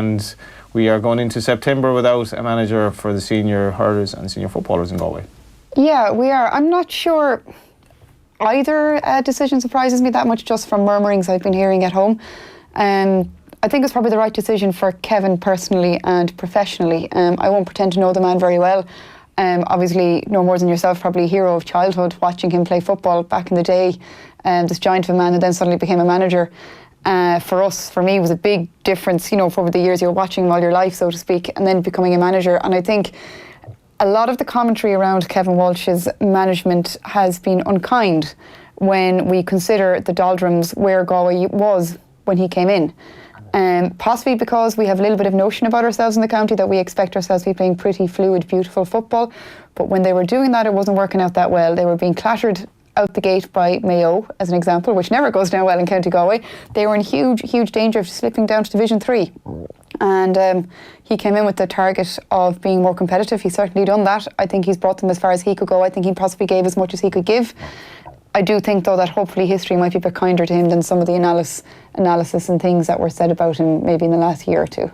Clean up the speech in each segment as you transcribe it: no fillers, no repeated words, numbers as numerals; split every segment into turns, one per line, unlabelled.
And we are going into September without a manager for the senior hurlers and senior footballers in Galway.
Yeah, we are. I'm not sure either decision surprises me that much, just from murmurings I've been hearing at home. I think it's probably the right decision for Kevin personally and professionally. I won't pretend to know the man very well. Obviously, no more than yourself, probably a hero of childhood, watching him play football back in the day. This giant of a man who then suddenly became a manager. For me, it was a big difference, for over the years you're watching him all your life, so to speak, and then becoming a manager. And I think a lot of the commentary around Kevin Walsh's management has been unkind when we consider the doldrums where Galway was when he came in. Possibly because we have a little bit of notion about ourselves in the county that we expect ourselves to be playing pretty fluid, beautiful football. But when they were doing that, it wasn't working out that well. They were being clattered out the gate by Mayo, as an example, which never goes down well in County Galway. They were in huge danger of slipping down to Division 3. And he came in with the target of being more competitive. He's certainly done that. I think he's brought them as far as he could go. I think he possibly gave as much as he could give. I do think, though, that hopefully history might be a bit kinder to him than some of the analysis and things that were said about him maybe in the last year or two.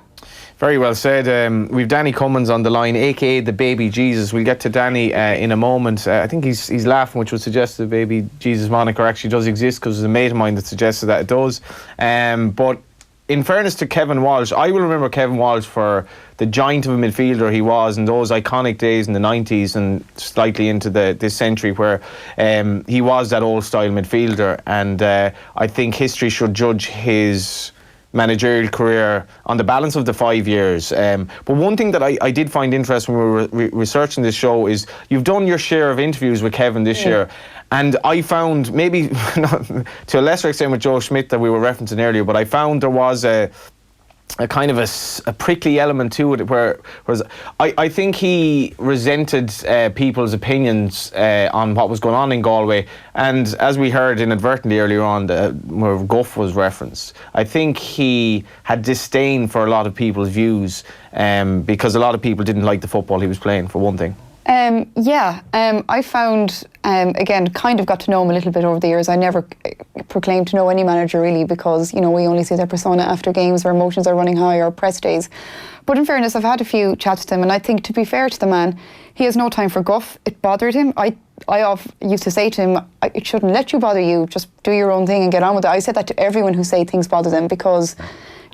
Very well said. We've Danny Cummins on the line, aka the Baby Jesus. We'll get to Danny in a moment. I think he's laughing, which would suggest the Baby Jesus moniker actually does exist, because there's a mate of mine that suggested that it does. But in fairness to Kevin Walsh, I will remember Kevin Walsh for the giant of a midfielder he was in those iconic days in the 90s and slightly into this century, where he was that old style midfielder. And I think history should judge his managerial career on the balance of the 5 years. But one thing that I did find interesting when we were researching this show is you've done your share of interviews with Kevin this year. And I found, maybe to a lesser extent with Joe Schmidt that we were referencing earlier, but I found there was a kind of a prickly element to it, whereas I think he resented people's opinions on what was going on in Galway. And as we heard inadvertently earlier on, where Guff was referenced, I think he had disdain for a lot of people's views because a lot of people didn't like the football he was playing, for one thing.
I found, again, kind of got to know him a little bit over the years. I never proclaimed to know any manager really, because, we only see their persona after games or emotions are running high or press days. But in fairness, I've had a few chats to him, and I think, to be fair to the man, he has no time for guff. It bothered him. I used to say to him, it shouldn't let you bother you, just do your own thing and get on with it. I said that to everyone who say things bother them, because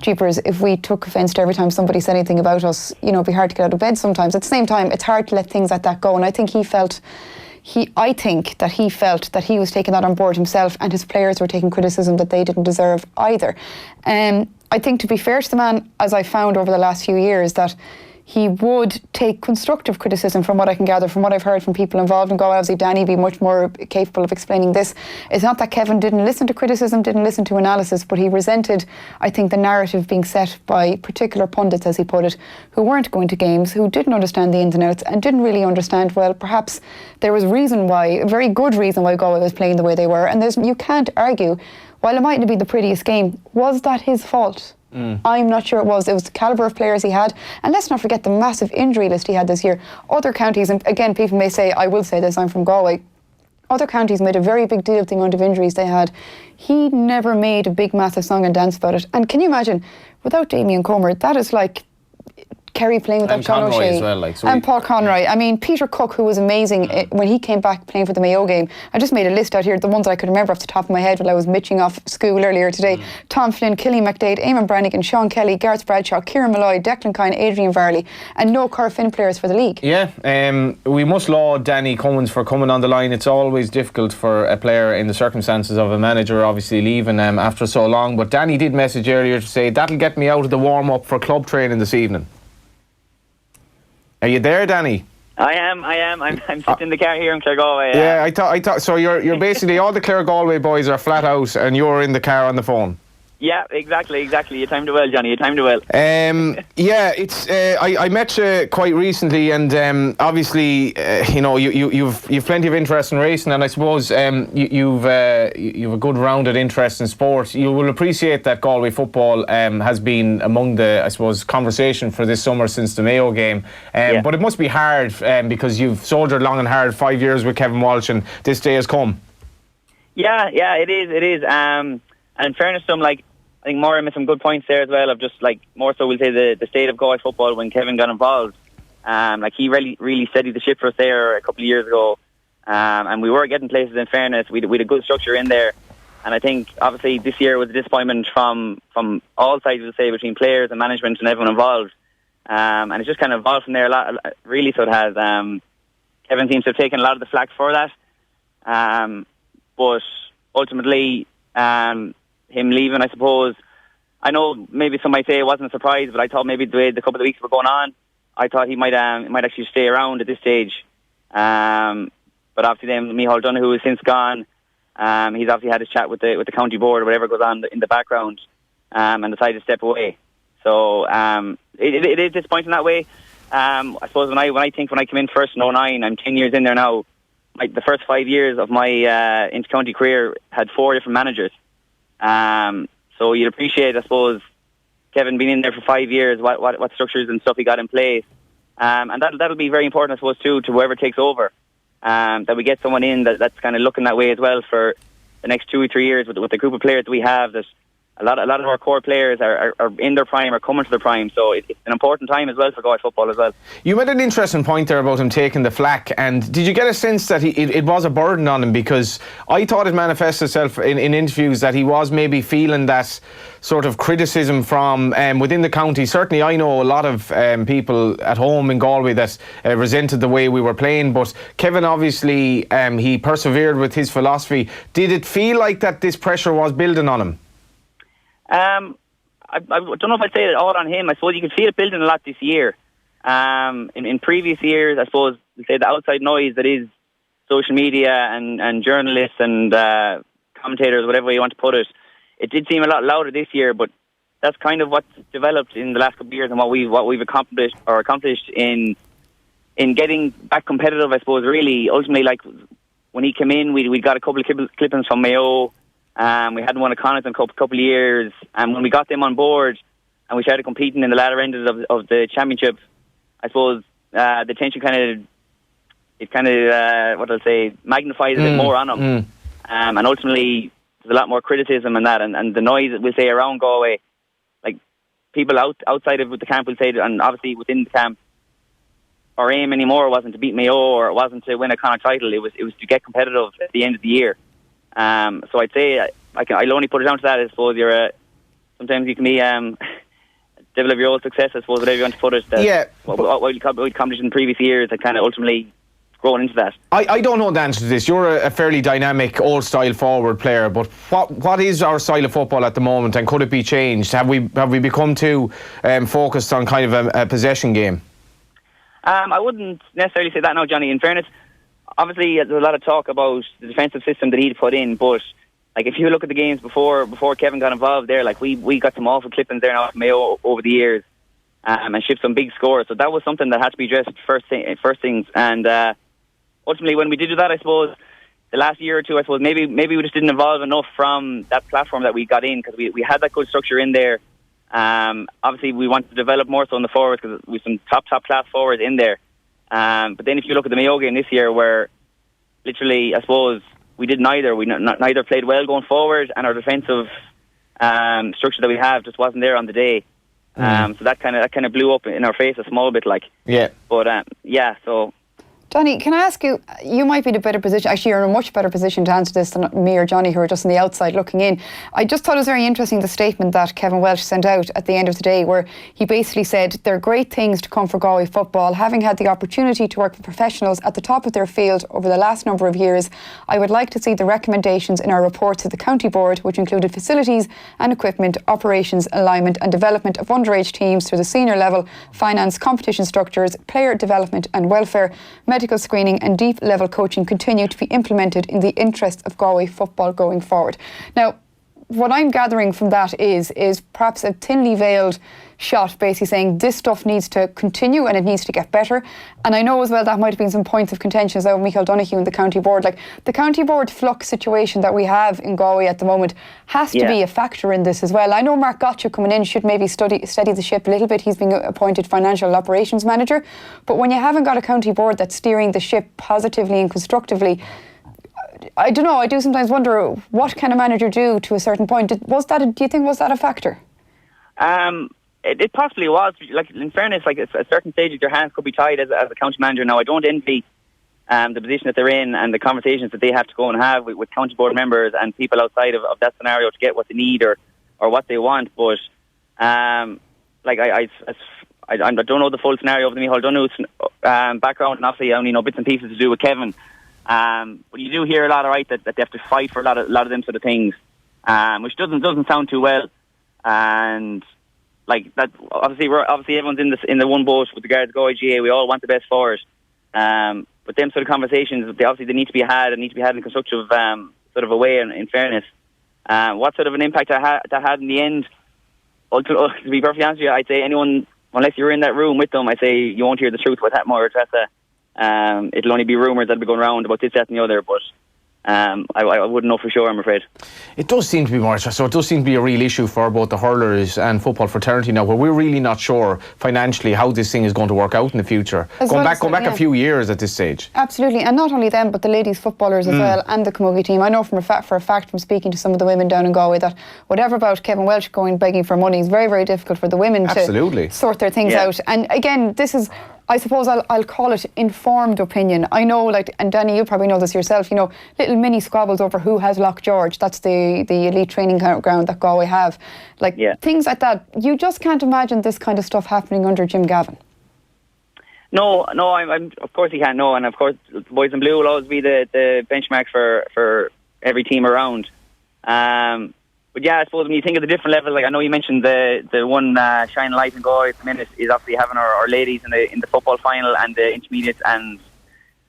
jeepers, if we took offence to every time somebody said anything about us, it'd be hard to get out of bed sometimes. At the same time, it's hard to let things like that go, and I think he felt that he was taking that on board himself, and his players were taking criticism that they didn't deserve either. I think, to be fair to the man, as I found over the last few years, that he would take constructive criticism, from what I can gather, from what I've heard from people involved in Galway. Obviously, Danny be much more capable of explaining this. It's not that Kevin didn't listen to criticism, didn't listen to analysis, but he resented, I think, the narrative being set by particular pundits, as he put it, who weren't going to games, who didn't understand the ins and outs, and didn't really understand, well, perhaps there was a very good reason why Galway was playing the way they were. And you can't argue, while it mightn't be the prettiest game, was that his fault? I'm not sure it was. It was the calibre of players he had. And let's not forget the massive injury list he had this year. Other counties, and again, people may say, I will say this, I'm from Galway, other counties made a very big deal of the amount of injuries they had. He never made a big, massive song and dance about it. And can you imagine, without Damien Comer, that is like Kerry playing without John O'Shea, and Paul Conroy. I mean, Peter Cook, who was amazing when he came back playing for the Mayo game. I just made a list out here, the ones I could remember off the top of my head while I was mitching off school earlier today. Tom Flynn, Killian McDade, Eamon Brannigan, Sean Kelly, Gareth Bradshaw, Kieran Malloy, Declan Kine, Adrian Varley, and no Corfin players for the league. Yeah,
we must laud Danny Cummins for coming on the line. It's always difficult for a player in the circumstances of a manager obviously leaving after so long, but Danny did message earlier to say, that'll get me out of the warm-up for club training this evening. Are you there, Danny?
I am. I'm sitting in the car here in Claregalway.
Yeah, I thought. So you're basically, all the Claregalway boys are flat out, and you're in the car on the phone.
Yeah, exactly. You timed it well, Johnny. You timed it well.
It's. I met you quite recently, and obviously, you've plenty of interest in racing, and I suppose you've a good rounded interest in sport. You will appreciate that Galway football has been among the, I suppose, conversation for this summer since the Mayo game. But it must be hard because you've soldiered long and hard 5 years with Kevin Walsh, and this day has come.
Yeah, it is. And in fairness to him, I think Maire made some good points there as well, of just like more so we'll say the state of Galway football when Kevin got involved. Like he really steadied the ship for us there a couple of years ago, and we were getting places. In fairness, we had a good structure in there, and I think obviously this year was a disappointment from all sides, we'll say, between players and management and everyone involved, and it's just kind of evolved from there a lot, really. So it has. Kevin seems to have taken a lot of the flak for that, but ultimately, him leaving, I suppose. I know maybe some might say it wasn't a surprise, but I thought maybe the way the couple of weeks were going on, I thought he might actually stay around at this stage. But obviously then Micheál Donoghue has since gone. He's obviously had his chat with the county board or whatever goes on in the background, and decided to step away. So it is disappointing that way. I suppose when I came in first in 2009, I'm 10 years in there now. The first 5 years of my inter-county career had 4 different managers. So you'd appreciate, I suppose, Kevin being in there for 5 years, what structures and stuff he got in place. And that'll be very important, I suppose, too, to whoever takes over. That we get someone in that's kind of looking that way as well for the next 2 or 3 years with the group of players that we have. That a lot of our core players are in their prime or coming to their prime, so it's an important time as well for Galway football as well. You
made an interesting point there about him taking the flak, and did you get a sense that it was a burden on him? Because I thought it manifested itself in interviews that he was maybe feeling that sort of criticism from within the county. Certainly I know a lot of people at home in Galway that resented the way we were playing, but Kevin obviously he persevered with his philosophy. Did it feel like that this pressure was building on him?
I don't know if I'd say it all on him. I suppose you can feel it building a lot this year. In previous years, I suppose, we say the outside noise that is social media and journalists and commentators, whatever way you want to put it, it did seem a lot louder this year, but that's kind of what's developed in the last couple of years and what we've accomplished in getting back competitive, I suppose, really. Ultimately, like when he came in, we got a couple of clippings from Mayo. We hadn't won a Connacht in a couple of years, and when we got them on board and we started competing in the latter end of the championship, I suppose the tension what I'll say, magnifies a bit more on them. And ultimately there's a lot more criticism and that, and the noise that we'll say around Galway, like people outside of the camp will say, and obviously within the camp, our aim anymore wasn't to beat Mayo or it wasn't to win a Connacht title. It was to get competitive at the end of the year. So I'd say I'll only put it down to that. I suppose sometimes you can be devil of your own success, I suppose, whatever you want to put it. What we accomplished in previous years, that kind of ultimately grown into that. I
don't know the answer to this. You're a fairly dynamic, old-style forward player, but what is our style of football at the moment, and could it be changed? Have we become too focused on kind of a possession game?
I wouldn't necessarily say that now, Johnny. In fairness, obviously there's a lot of talk about the defensive system that he'd put in, but like if you look at the games before Kevin got involved there, like we got some awful clippings there now from Mayo over the years, and shipped some big scores. So that was something that had to be addressed first things. And ultimately, when we did do that, I suppose the last year or two, I suppose maybe we just didn't evolve enough from that platform that we got in, because we had that good structure in there. Obviously, we wanted to develop more so in the forwards because we have some top class forwards in there. But then if you look at the Mayo game this year, where literally, I suppose, we did neither. We neither played well going forward, and our defensive structure that we have just wasn't there on the day. So that kind of blew up in our face a small bit, like. Yeah. But so.
Johnny, can I ask you, you might be in a better position, actually you're in a much better position to answer this than me or Johnny, who are just on the outside looking in. I just thought it was very interesting, the statement that Kevin Walsh sent out at the end of the day, where he basically said there are great things to come for Galway football. Having had the opportunity to work with professionals at the top of their field over the last number of years, I would like to see the recommendations in our report to the county board, which included facilities and equipment, operations, alignment and development of underage teams through the senior level, finance, competition structures, player development and welfare, medical screening and deep level coaching continue to be implemented in the interest of Galway football going forward. Now, what I'm gathering from that is perhaps a thinly veiled shot, basically saying this stuff needs to continue and it needs to get better. And I know as well that might have been some points of contention as well with Micheál Donoghue and the county board. Like the county board flux situation that we have in Galway at the moment has to be a factor in this as well. I know Mark Gotcha coming in should maybe steady the ship a little bit. He's been appointed financial operations manager. But when you haven't got a county board that's steering the ship positively and constructively, I don't know. I do sometimes wonder what can a manager do to a certain point. Do you think was that a factor?
It possibly was. Like, in fairness, like, at a certain stage, your hands could be tied as a county manager. Now, I don't envy the position that they're in and the conversations that they have to go and have with county board members and people outside of that scenario to get what they need or what they want. But like, I don't know the full scenario of the Micheál Donú's background, and obviously I only know bits and pieces to do with Kevin. But you do hear a lot, right, that they have to fight for a lot of them sort of things, which doesn't sound too well. And like that, obviously everyone's in the one boat with regards to Galway GA. We all want the best for it. But them sort of conversations, they need to be had in a constructive sort of a way. In fairness, what sort of an impact that had in the end? To be perfectly honest with you, I'd say anyone, unless you're in that room with them, I'd say you won't hear the truth about Maire or Treasa. It'll only be rumours that'll be going around about this, that, and the other. But I wouldn't know for sure, I'm afraid.
It does seem to be more, so it does seem to be a real issue for both the hurlers and football fraternity now, where we're really not sure financially how this thing is going to work out in the future. Going back a few years at this stage.
Absolutely, and not only them, but the ladies footballers as well, and the camogie team. I know for a fact from speaking to some of the women down in Galway that whatever about Kevin Walsh going begging for money is very, very difficult for the women to sort their things out. And again, this is, I suppose I'll call it informed opinion. I know, like, and Danny, you probably know this yourself, you know, little mini squabbles over who has Loch George. That's the elite training ground that Galway have. Like, things like that. You just can't imagine this kind of stuff happening under Jim Gavin.
No, I'm of course you can't know, and of course Boys in Blue will always be the benchmark for every team around. But yeah, I suppose when you think of the different levels, like I know you mentioned the one shining light in Galway at the minute is obviously having our ladies in the football final and the intermediates and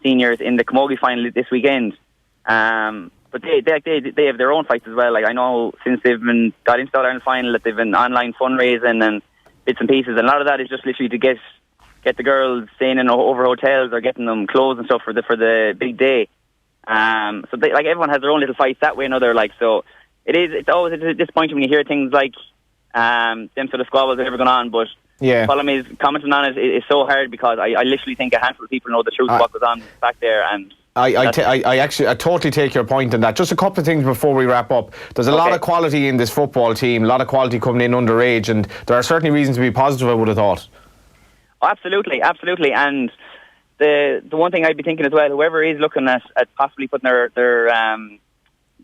seniors in the camogie final this weekend. But they have their own fights as well. Like, I know since they've got into the All-Ireland final that they've been online fundraising and bits and pieces, and a lot of that is just literally to get the girls staying in over hotels or getting them clothes and stuff for the big day. So like everyone has their own little fights that way or another. Like, so it's always disappointing when you hear things like them sort of squabbles that ever gone on. But the problem is, commenting on it is so hard because I literally think a handful of people know the truth of what goes on back there. And I totally take your point on that. Just a couple of things before we wrap up. There's a lot of quality in this football team, a lot of quality coming in underage, and there are certainly reasons to be positive, I would have thought. Oh, absolutely. And the one thing I'd be thinking as well, whoever is looking at possibly putting their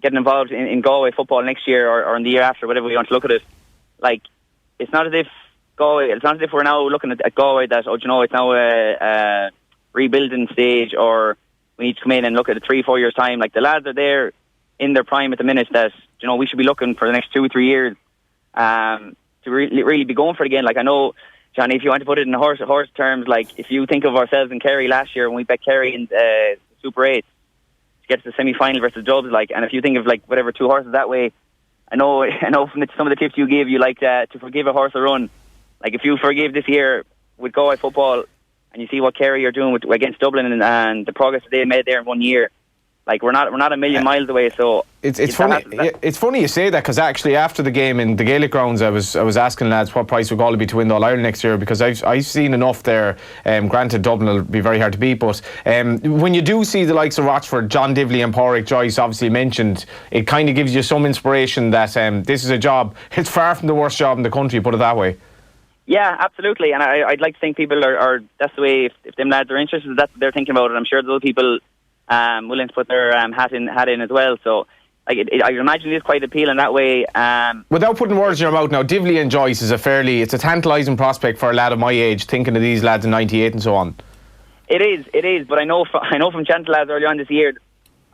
getting involved in Galway football next year or in the year after, whatever we want to look at it, like, it's not as if we're now looking at Galway that, it's now a rebuilding stage, or we need to come in and look at it 3-4 years time. Like, the lads are there in their prime at the minute that, we should be looking for the next 2 or 3 years to really be going for it again. Like, I know, Johnny, if you want to put it in horse terms, like, if you think of ourselves in Kerry last year when we bet Kerry in Super 8 to get to the semi-final versus Dubs, like, and if you think of, like, whatever 2 horses that way, I know from some of the tips you gave, you like to forgive a horse a run. Like, if you forgive this year with Galway football and you see what Kerry are doing against Dublin and the progress that they made there in 1 year, like, we're not a million miles away. So
it's funny. It's funny you say that, because actually after the game in the Gaelic grounds, I was asking lads what price would Galway be to win the All Ireland next year, because I've seen enough there. Granted, Dublin will be very hard to beat, but when you do see the likes of Rochford, John Divley and Pádraig Joyce obviously mentioned, it kind of gives you some inspiration that this is a job. It's far from the worst job in the country, put it that way.
Yeah, absolutely. And I'd like to think people are that's the way, if them lads are interested, that's what they're thinking about it. I'm sure those people willing to put their hat in as well. So I imagine it is quite appealing that way.
Without putting words in your mouth now, Divley and Joyce is it's a tantalising prospect for a lad of my age, thinking of these lads in '98 and so on. It
is. But I know from Chantal lads early on this year,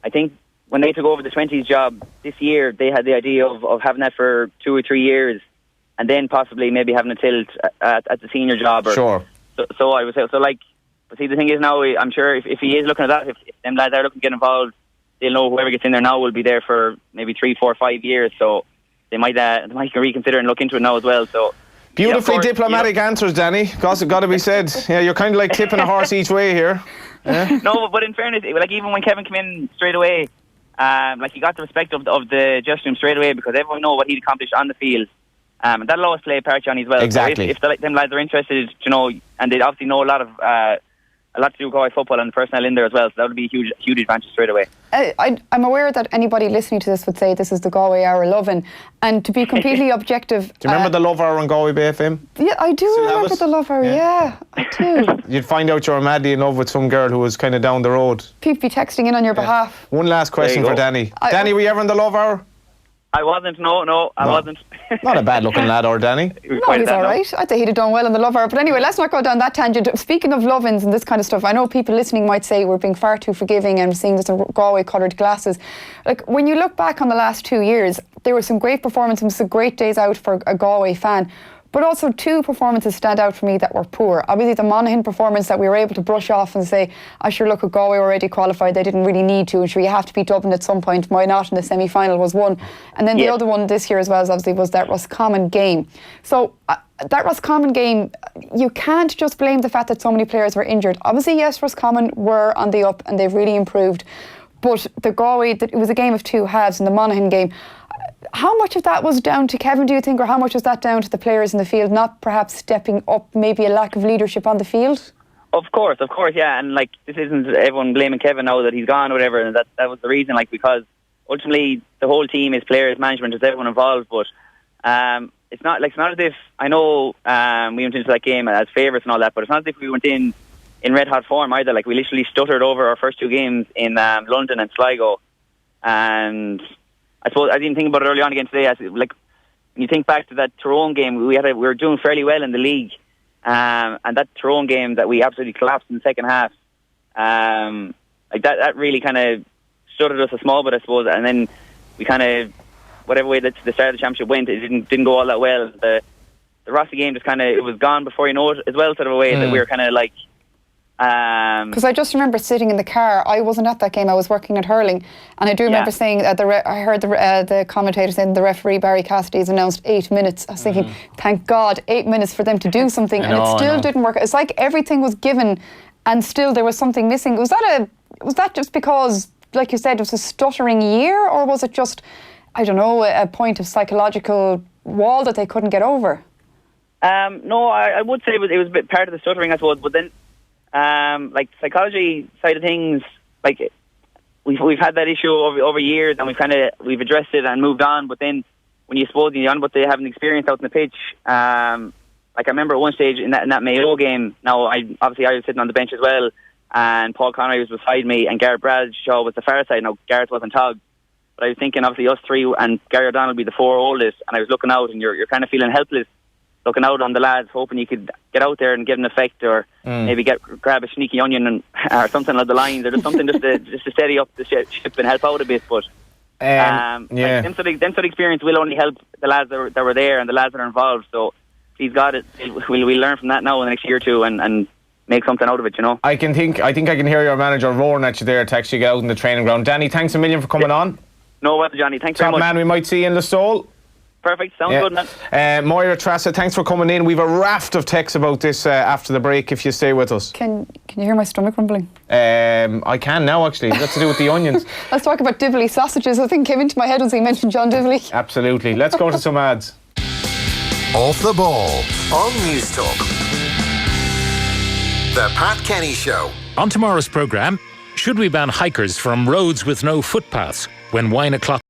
I think when they took over the 20s job this year, they had the idea of having that for 2 or 3 years, and then possibly maybe having a tilt at the senior job.
Sure.
So I would say, but see, the thing is now, I'm sure if he is looking at that, if them lads are looking to get involved, they'll know whoever gets in there now will be there for maybe 3, 4, 5 years. So they might reconsider and look into it now as well. So
beautifully diplomatic answers, Danny. Got to be said. Yeah, you're kind of like tipping a horse each way here. Yeah.
No, but in fairness, like, even when Kevin came in straight away, like, he got the respect of the dressing room straight away, because everyone know what he'd accomplished on the field. And that'll always play a part, Johnny, as well.
Exactly.
So if them lads are interested, and they obviously know a lot of a lot to do with Galway football and personnel in there as well. So that would be a huge advantage straight away.
I'm aware that anybody listening to this would say this is the Galway Hour Lovin', and to be completely objective...
Do you remember the Love Hour on Galway Bay FM?
Yeah, I do remember the Love Hour, yeah, I do.
You'd find out you're madly in love with some girl who was kind of down the road.
People be texting in on your behalf.
One last question for Danny. Danny, were you ever in the Love Hour?
I wasn't, no, I wasn't.
Not a bad looking lad, or Danny.
No, he's all right. I think he'd have done well in the Love Hour. But anyway, let's not go down that tangent. Speaking of love-ins and this kind of stuff, I know people listening might say we're being far too forgiving and seeing this in Galway-coloured glasses. Like, when you look back on the last 2 years, there were some great performances, some great days out for a Galway fan. But also 2 performances stand out for me that were poor. Obviously the Monaghan performance that we were able to brush off and say, sure, look, at Galway already qualified, they didn't really need to, and sure, you have to beat Dublin at some point, why not, in the semi-final was one. And then the other one this year as well was that Roscommon game. So that Roscommon game, you can't just blame the fact that so many players were injured. Obviously, yes, Roscommon were on the up and they've really improved. But the Galway, it was a game of 2 halves in the Monaghan game. How much of that was down to Kevin, do you think, or how much was that down to the players in the field not perhaps stepping up, maybe a lack of leadership on the field?
Of course, yeah. And like, this isn't everyone blaming Kevin now that he's gone or whatever, and that was the reason, like, because ultimately the whole team is players, management, is everyone involved. But it's not as if, I know we went into that game as favourites and all that, but it's not as if we went in red hot form either. Like, we literally stuttered over our first 2 games in London and Sligo, and I suppose I didn't think about it early on again today. Like, when you think back to that Tyrone game, we were doing fairly well in the league, and that Tyrone game that we absolutely collapsed in the second half, like that really kind of stuttered us a small bit, I suppose. And then we kind of, whatever way that the start of the championship went, it didn't go all that well. The Rossi game just kind of, it was gone before you know it as well, sort of a way that we were kind of like.
Because I just remember sitting in the car. I wasn't at that game. I was working at hurling, and I do remember saying I heard the commentator saying the referee Barry Cassidy has announced 8 minutes. I was thinking, thank God, 8 minutes for them to do something, and it still didn't work. It's like everything was given, and still there was something missing. Was that just because, like you said, it was a stuttering year, or was it just, I don't know, a point of psychological wall that they couldn't get over?
No, I would say it was a bit part of the stuttering, I suppose, but then. Like, psychology side of things, like, we've had that issue over years, and we've addressed it and moved on. But then when you suppose you're on what they haven't experienced out in the pitch, like, I remember at one stage in that Mayo game. Now, I was sitting on the bench as well, and Paul Connery was beside me, and Gareth Bradshaw was the far side. Now, Gareth wasn't togged, but I was thinking, obviously, us 3 and Gary O'Donnell would be the 4 oldest, and I was looking out, and you're kind of feeling helpless, looking out on the lads, hoping you could get out there and give an effect, or maybe grab a sneaky onion or something along the lines, or just something just to steady up the ship and help out a bit. But like, them sort of experience will only help the lads that were there and the lads that are involved. So please God, we'll learn from that now in the next year or two and make something out of it, you know. I think I can hear your manager roaring at you there to actually get out in the training ground. Danny, thanks a million for coming on. No bother, Johnny. Thanks very much. Man, we might see you in the stall. Perfect, sounds good, man. Maire, Treasa, thanks for coming in. We've a raft of texts about this after the break, if you stay with us. Can you hear my stomach rumbling? I can now, actually. That's to do with the onions. Let's talk about Divilly sausages. I think came into my head as he mentioned John Divilly. Absolutely. Let's go to some ads. Off the ball on News Talk. The Pat Kenny Show. On tomorrow's programme, should we ban hikers from roads with no footpaths when wine o'clock